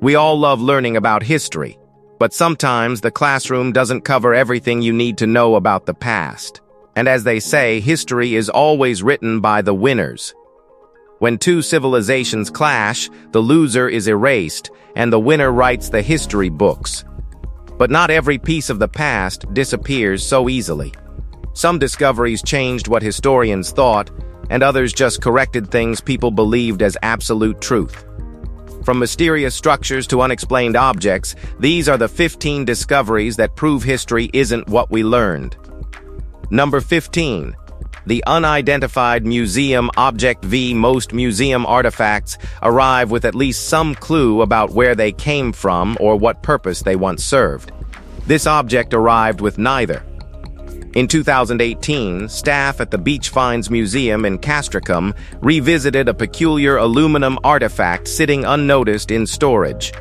We all love learning about history, but sometimes the classroom doesn't cover everything you need to know about the past. And as they say, history is always written by the winners. When two civilizations clash, the loser is erased, and the winner writes the history books. But not every piece of the past disappears so easily. Some discoveries changed what historians thought, and others just corrected things people believed as absolute truth. From mysterious structures to unexplained objects, these are the 15 discoveries that prove history isn't what we learned. Number 15. The unidentified museum object. Most museum artifacts arrive with at least some clue about where they came from or what purpose they once served. This object arrived with neither. In 2018, staff at the Beach Finds Museum in Castricum revisited a peculiar aluminum artifact sitting unnoticed in storage.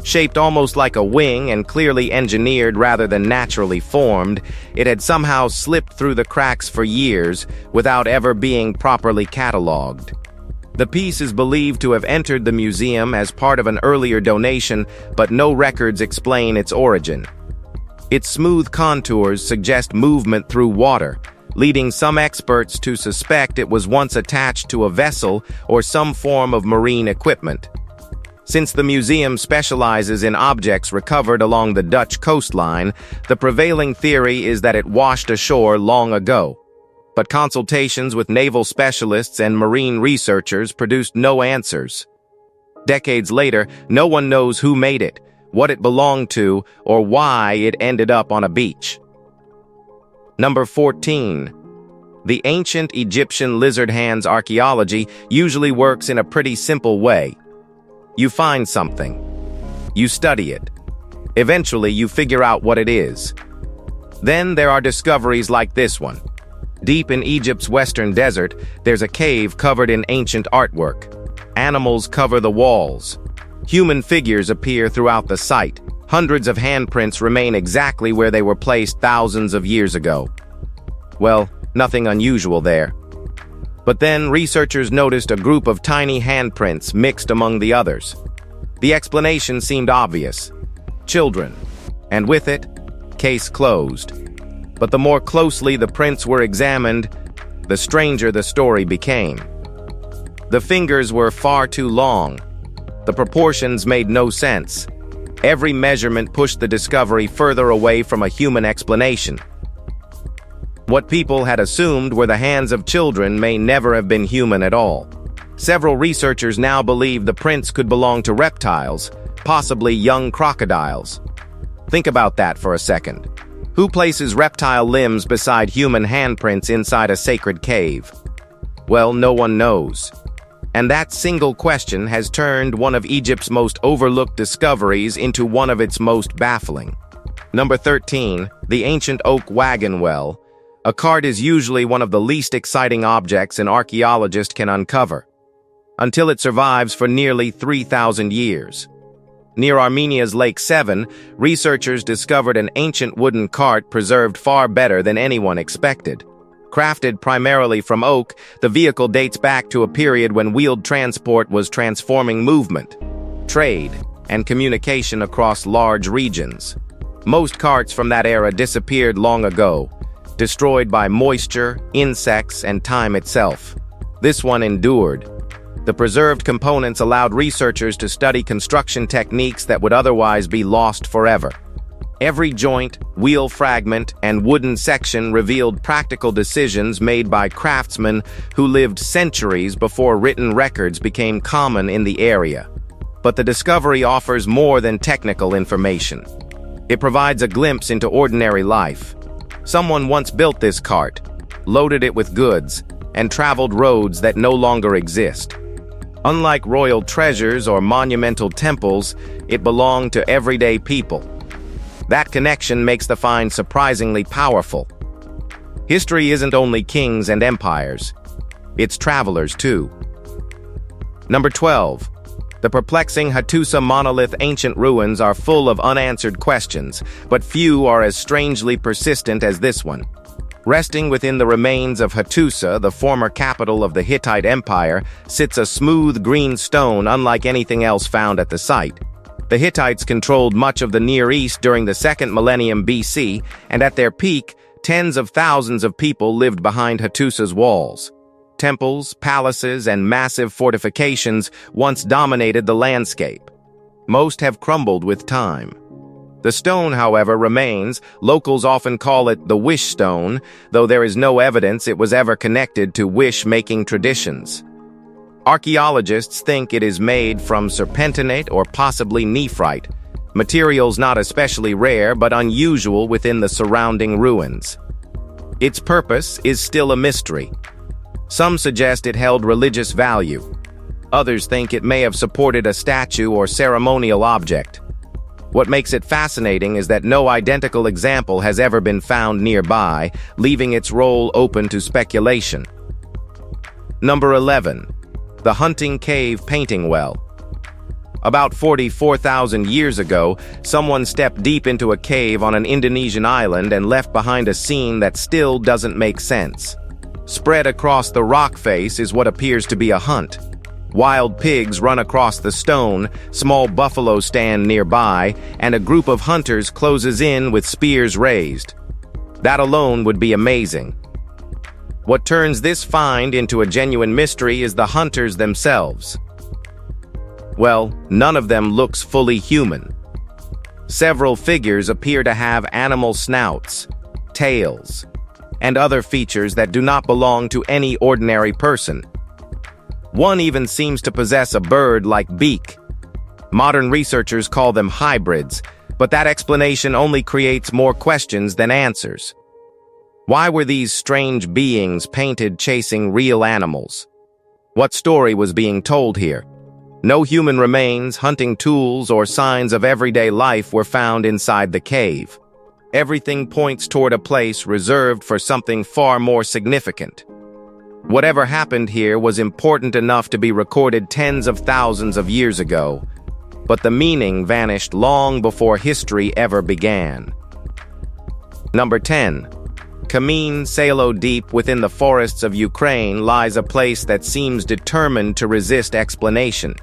Shaped almost like a wing and clearly engineered rather than naturally formed, it had somehow slipped through the cracks for years without ever being properly catalogued. The piece is believed to have entered the museum as part of an earlier donation, but no records explain its origin. Its smooth contours suggest movement through water, leading some experts to suspect it was once attached to a vessel or some form of marine equipment. Since the museum specializes in objects recovered along the Dutch coastline, the prevailing theory is that it washed ashore long ago. But consultations with naval specialists and marine researchers produced no answers. Decades later, no one knows who made it, what it belonged to, or why it ended up on a beach. Number 14. The ancient Egyptian lizard hands archaeology usually works in a pretty simple way. You find something. You study it. Eventually, you figure out what it is. Then there are discoveries like this one. Deep in Egypt's western desert, there's a cave covered in ancient artwork. Animals cover the walls. Human figures appear throughout the site. Hundreds of handprints remain exactly where they were placed thousands of years ago. Well, nothing unusual there. But then researchers noticed a group of tiny handprints mixed among the others. The explanation seemed obvious. Children. And with it, case closed. But the more closely the prints were examined, the stranger the story became. The fingers were far too long. The proportions made no sense. Every measurement pushed the discovery further away from a human explanation. What people had assumed were the hands of children may never have been human at all. Several researchers now believe the prints could belong to reptiles, possibly young crocodiles. Think about that for a second. Who places reptile limbs beside human handprints inside a sacred cave? Well, no one knows. And that single question has turned one of Egypt's most overlooked discoveries into one of its most baffling. Number 13. The ancient oak wagon well. A cart is usually one of the least exciting objects an archaeologist can uncover, until it survives for nearly 3,000 years. Near Armenia's Lake Sevan, researchers discovered an ancient wooden cart preserved far better than anyone expected. Crafted primarily from oak, the vehicle dates back to a period when wheeled transport was transforming movement, trade, and communication across large regions. Most carts from that era disappeared long ago, destroyed by moisture, insects, and time itself. This one endured. The preserved components allowed researchers to study construction techniques that would otherwise be lost forever. Every joint, wheel fragment, and wooden section revealed practical decisions made by craftsmen who lived centuries before written records became common in the area. But the discovery offers more than technical information. It provides a glimpse into ordinary life. Someone once built this cart, loaded it with goods, and traveled roads that no longer exist. Unlike royal treasures or monumental temples, it belonged to everyday people. That connection makes the find surprisingly powerful. History isn't only kings and empires. It's travelers, too. Number 12. The perplexing Hattusa monolith ancient ruins are full of unanswered questions, but few are as strangely persistent as this one. Resting within the remains of Hattusa, the former capital of the Hittite Empire, sits a smooth green stone unlike anything else found at the site. The Hittites controlled much of the Near East during the 2nd millennium BC, and at their peak, tens of thousands of people lived behind Hattusa's walls. Temples, palaces, and massive fortifications once dominated the landscape. Most have crumbled with time. The stone, however, remains. Locals often call it the wish stone, though there is no evidence it was ever connected to wish-making traditions. Archaeologists think it is made from serpentinite or possibly nephrite, materials not especially rare but unusual within the surrounding ruins. Its purpose is still a mystery. Some suggest it held religious value. Others think it may have supported a statue or ceremonial object. What makes it fascinating is that no identical example has ever been found nearby, leaving its role open to speculation. Number 11. The Hunting Cave Painting Well. About 44,000 years ago, someone stepped deep into a cave on an Indonesian island and left behind a scene that still doesn't make sense. Spread across the rock face is what appears to be a hunt. Wild pigs run across the stone, small buffalo stand nearby, and a group of hunters closes in with spears raised. That alone would be amazing. What turns this find into a genuine mystery is the hunters themselves. Well, none of them looks fully human. Several figures appear to have animal snouts, tails, and other features that do not belong to any ordinary person. One even seems to possess a bird-like beak. Modern researchers call them hybrids, but that explanation only creates more questions than answers. Why were these strange beings painted chasing real animals? What story was being told here? No human remains, hunting tools, or signs of everyday life were found inside the cave. Everything points toward a place reserved for something far more significant. Whatever happened here was important enough to be recorded tens of thousands of years ago, but the meaning vanished long before history ever began. Number 10. Kamień Salo. Deep within the forests of Ukraine lies a place that seems determined to resist explanation.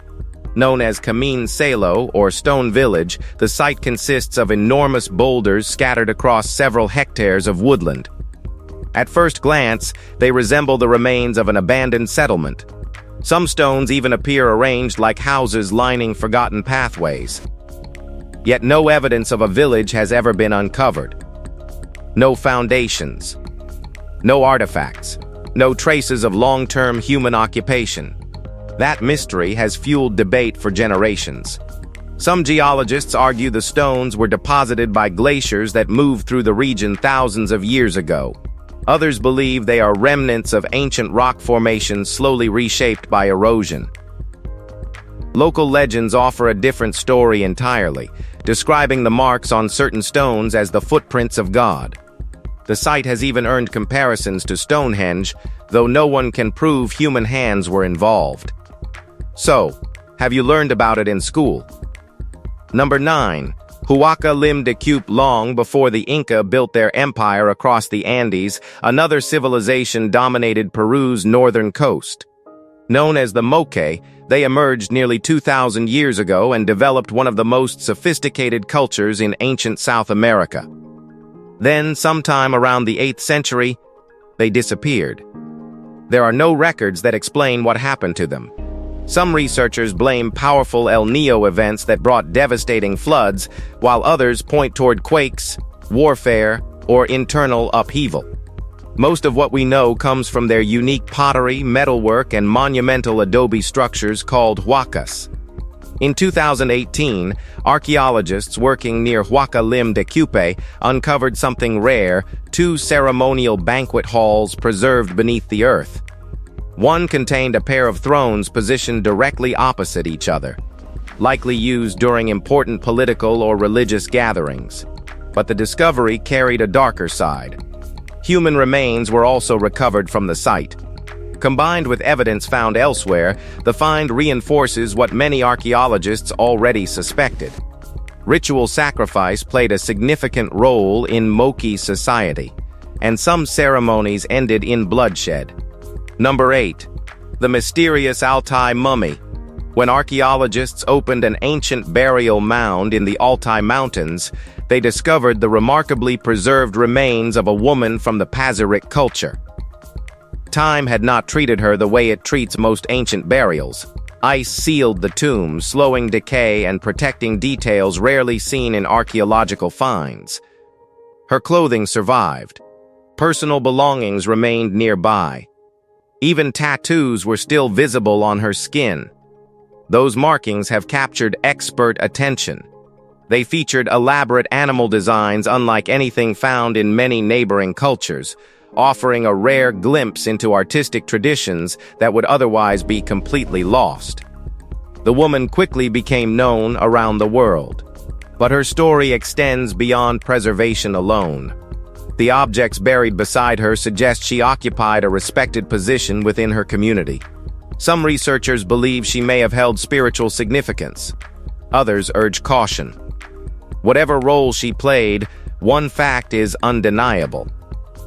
Known as Kamień Salo, or Stone Village, the site consists of enormous boulders scattered across several hectares of woodland. At first glance, they resemble the remains of an abandoned settlement. Some stones even appear arranged like houses lining forgotten pathways. Yet no evidence of a village has ever been uncovered. No foundations, no artifacts, no traces of long-term human occupation. That mystery has fueled debate for generations. Some geologists argue the stones were deposited by glaciers that moved through the region thousands of years ago. Others believe they are remnants of ancient rock formations slowly reshaped by erosion. Local legends offer a different story entirely, describing the marks on certain stones as the footprints of God. The site has even earned comparisons to Stonehenge, though no one can prove human hands were involved. So, have you learned about it in school? Number 9. Huaca Lim de Cupe. Long before the Inca built their empire across the Andes, another civilization dominated Peru's northern coast. Known as the Moche, they emerged nearly 2,000 years ago and developed one of the most sophisticated cultures in ancient South America. Then, sometime around the 8th century, they disappeared. There are no records that explain what happened to them. Some researchers blame powerful El Niño events that brought devastating floods, while others point toward quakes, warfare, or internal upheaval. Most of what we know comes from their unique pottery, metalwork, and monumental adobe structures called huacas. In 2018, archaeologists working near Huaca Lim de Cupe uncovered something rare: 2 ceremonial banquet halls preserved beneath the earth. One contained a pair of thrones positioned directly opposite each other, likely used during important political or religious gatherings. But the discovery carried a darker side. Human remains were also recovered from the site. Combined with evidence found elsewhere, the find reinforces what many archaeologists already suspected. Ritual sacrifice played a significant role in Moche society, and some ceremonies ended in bloodshed. Number 8. The mysterious Altai mummy. When archaeologists opened an ancient burial mound in the Altai Mountains, they discovered the remarkably preserved remains of a woman from the Pazyryk culture. Time had not treated her the way it treats most ancient burials. Ice sealed the tomb, slowing decay and protecting details rarely seen in archaeological finds. Her clothing survived. Personal belongings remained nearby. Even tattoos were still visible on her skin. Those markings have captured expert attention. They featured elaborate animal designs unlike anything found in many neighboring cultures, offering a rare glimpse into artistic traditions that would otherwise be completely lost. The woman quickly became known around the world, but her story extends beyond preservation alone. The objects buried beside her suggest she occupied a respected position within her community. Some researchers believe she may have held spiritual significance. Others urge caution. Whatever role she played, one fact is undeniable.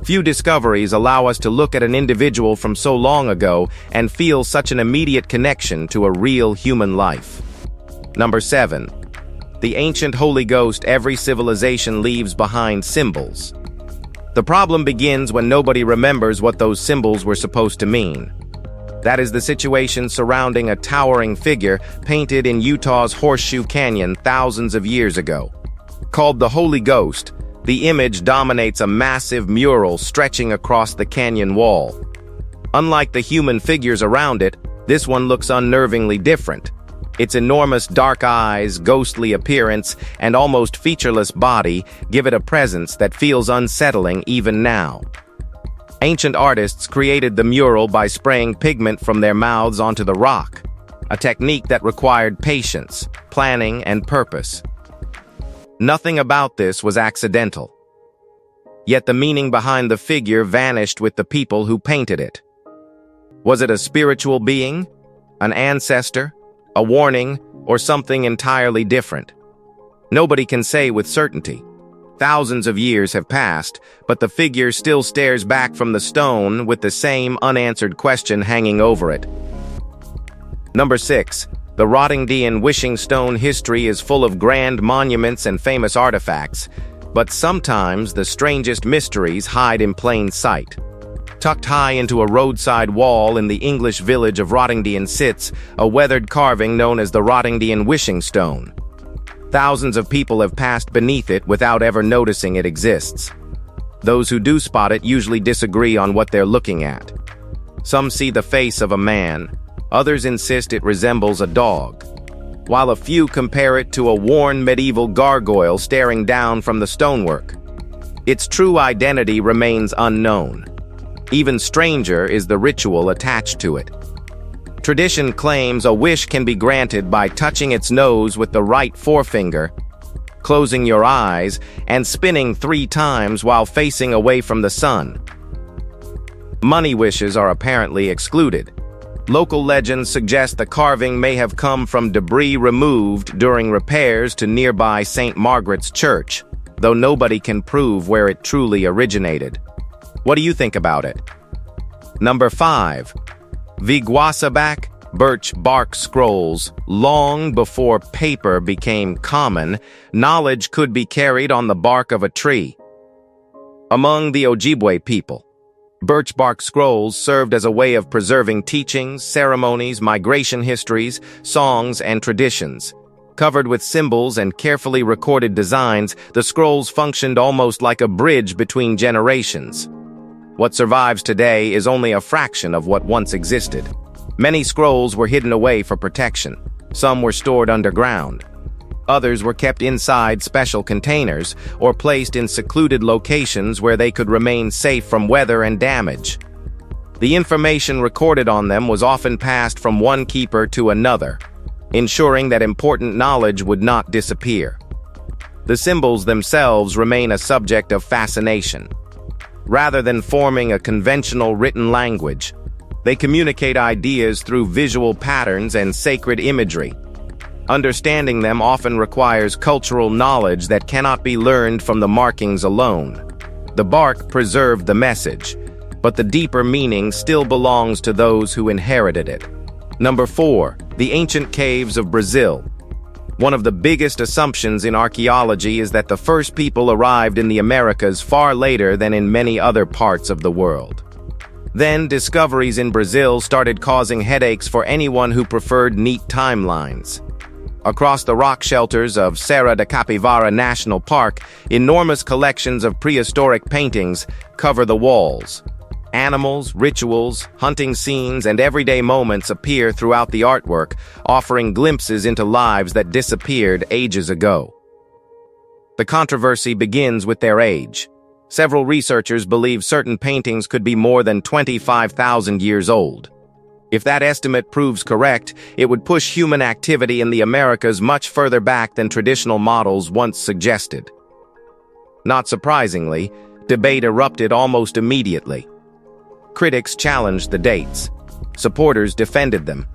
Few discoveries allow us to look at an individual from so long ago and feel such an immediate connection to a real human life. Number 7. The ancient Holy Ghost. Every civilization leaves behind symbols. The problem begins when nobody remembers what those symbols were supposed to mean. That is the situation surrounding a towering figure painted in Utah's Horseshoe Canyon thousands of years ago. Called the Holy Ghost, the image dominates a massive mural stretching across the canyon wall. Unlike the human figures around it, this one looks unnervingly different. Its enormous dark eyes, ghostly appearance, and almost featureless body give it a presence that feels unsettling even now. Ancient artists created the mural by spraying pigment from their mouths onto the rock, a technique that required patience, planning, and purpose. Nothing about this was accidental. Yet the meaning behind the figure vanished with the people who painted it. Was it a spiritual being, an ancestor, a warning, or something entirely different? Nobody can say with certainty. Thousands of years have passed, but the figure still stares back from the stone with the same unanswered question hanging over it. Number 6. The Rottingdean Wishing Stone. History is full of grand monuments and famous artifacts, but sometimes the strangest mysteries hide in plain sight. Tucked high into a roadside wall in the English village of Rottingdean sits a weathered carving known as the Rottingdean Wishing Stone. Thousands of people have passed beneath it without ever noticing it exists. Those who do spot it usually disagree on what they're looking at. Some see the face of a man. Others insist it resembles a dog, while a few compare it to a worn medieval gargoyle staring down from the stonework. Its true identity remains unknown. Even stranger is the ritual attached to it. Tradition claims a wish can be granted by touching its nose with the right forefinger, closing your eyes, and spinning 3 times while facing away from the sun. Money wishes are apparently excluded. Local legends suggest the carving may have come from debris removed during repairs to nearby St. Margaret's Church, though nobody can prove where it truly originated. What do you think about it? Number 5. Vigwasabak birch bark scrolls. Long before paper became common, knowledge could be carried on the bark of a tree. Among the Ojibwe people, birch bark scrolls served as a way of preserving teachings, ceremonies, migration histories, songs, and traditions. Covered with symbols and carefully recorded designs, the scrolls functioned almost like a bridge between generations. What survives today is only a fraction of what once existed. Many scrolls were hidden away for protection. Some were stored underground. Others were kept inside special containers or placed in secluded locations where they could remain safe from weather and damage. The information recorded on them was often passed from one keeper to another, ensuring that important knowledge would not disappear. The symbols themselves remain a subject of fascination. Rather than forming a conventional written language, they communicate ideas through visual patterns and sacred imagery. Understanding them often requires cultural knowledge that cannot be learned from the markings alone. The bark preserved the message, but the deeper meaning still belongs to those who inherited it. Number 4. The ancient caves of Brazil. One of the biggest assumptions in archaeology is that the first people arrived in the Americas far later than in many other parts of the world. Then, discoveries in Brazil started causing headaches for anyone who preferred neat timelines. Across the rock shelters of Serra da Capivara National Park, enormous collections of prehistoric paintings cover the walls. Animals, rituals, hunting scenes, and everyday moments appear throughout the artwork, offering glimpses into lives that disappeared ages ago. The controversy begins with their age. Several researchers believe certain paintings could be more than 25,000 years old. If that estimate proves correct, it would push human activity in the Americas much further back than traditional models once suggested. Not surprisingly, debate erupted almost immediately. Critics challenged the dates. Supporters defended them.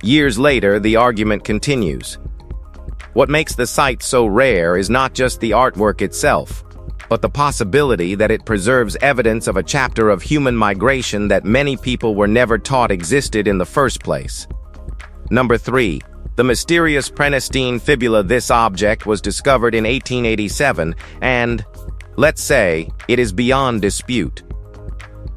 Years later, the argument continues. What makes the site so rare is not just the artwork itself, but the possibility that it preserves evidence of a chapter of human migration that many people were never taught existed in the first place. Number 3. The mysterious Prenestine fibula. This object was discovered in 1887 and, let's say, it is beyond dispute.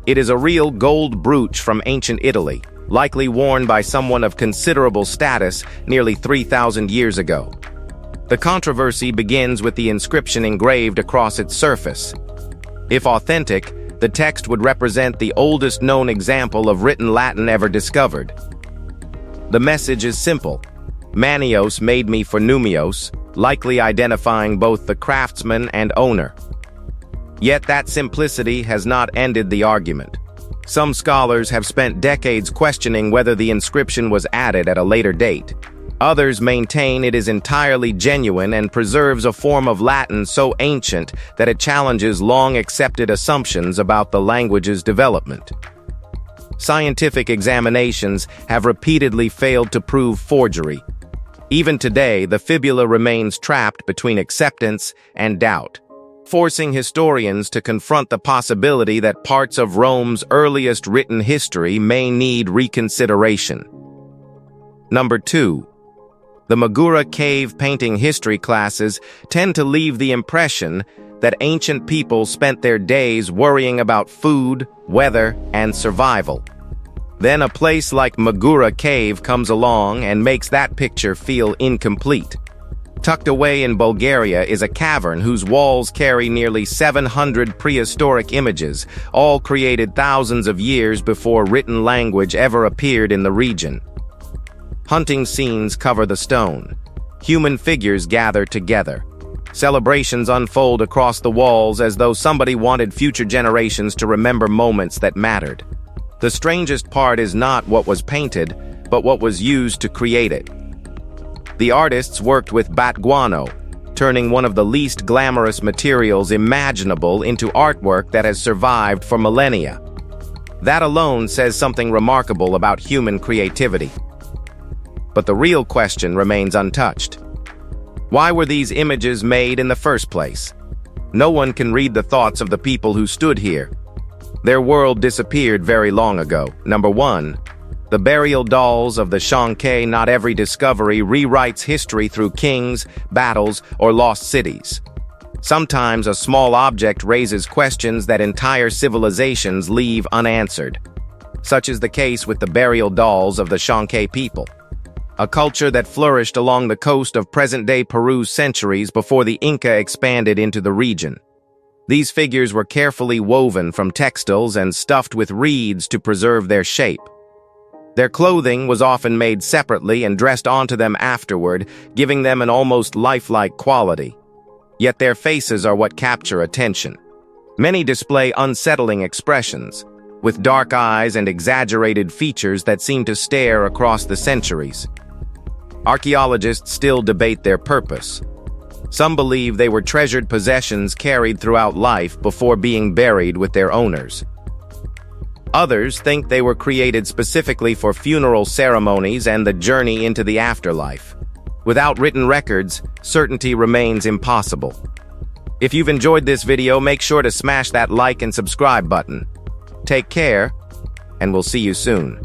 It is a real gold brooch from ancient Italy, likely worn by someone of considerable status nearly 3,000 years ago. The controversy begins with the inscription engraved across its surface. If authentic, the text would represent the oldest known example of written Latin ever discovered. The message is simple. Manios made me for Numios, likely identifying both the craftsman and owner. Yet that simplicity has not ended the argument. Some scholars have spent decades questioning whether the inscription was added at a later date. Others maintain it is entirely genuine and preserves a form of Latin so ancient that it challenges long-accepted assumptions about the language's development. Scientific examinations have repeatedly failed to prove forgery. Even today, the fibula remains trapped between acceptance and doubt, forcing historians to confront the possibility that parts of Rome's earliest written history may need reconsideration. Number 2. The Magura cave painting history classes tend to leave the impression that ancient people spent their days worrying about food, weather, and survival. Then a place like Magura Cave comes along and makes that picture feel incomplete. Tucked away in Bulgaria is a cavern whose walls carry nearly 700 prehistoric images, all created thousands of years before written language ever appeared in the region. Hunting scenes cover the stone. Human figures gather together. Celebrations unfold across the walls as though somebody wanted future generations to remember moments that mattered. The strangest part is not what was painted, but what was used to create it. The artists worked with bat guano, turning one of the least glamorous materials imaginable into artwork that has survived for millennia. That alone says something remarkable about human creativity. But the real question remains untouched. Why were these images made in the first place? No one can read the thoughts of the people who stood here. Their world disappeared very long ago. Number 1. The burial dolls of the Shanke. Not every discovery rewrites history through kings, battles, or lost cities. Sometimes a small object raises questions that entire civilizations leave unanswered. Such is the case with the burial dolls of the Shanke people, a culture that flourished along the coast of present-day Peru centuries before the Inca expanded into the region. These figures were carefully woven from textiles and stuffed with reeds to preserve their shape. Their clothing was often made separately and dressed onto them afterward, giving them an almost lifelike quality. Yet their faces are what capture attention. Many display unsettling expressions, with dark eyes and exaggerated features that seem to stare across the centuries. Archaeologists still debate their purpose. Some believe they were treasured possessions carried throughout life before being buried with their owners. Others think they were created specifically for funeral ceremonies and the journey into the afterlife. Without written records, certainty remains impossible. If you've enjoyed this video, make sure to smash that like and subscribe button. Take care, and we'll see you soon.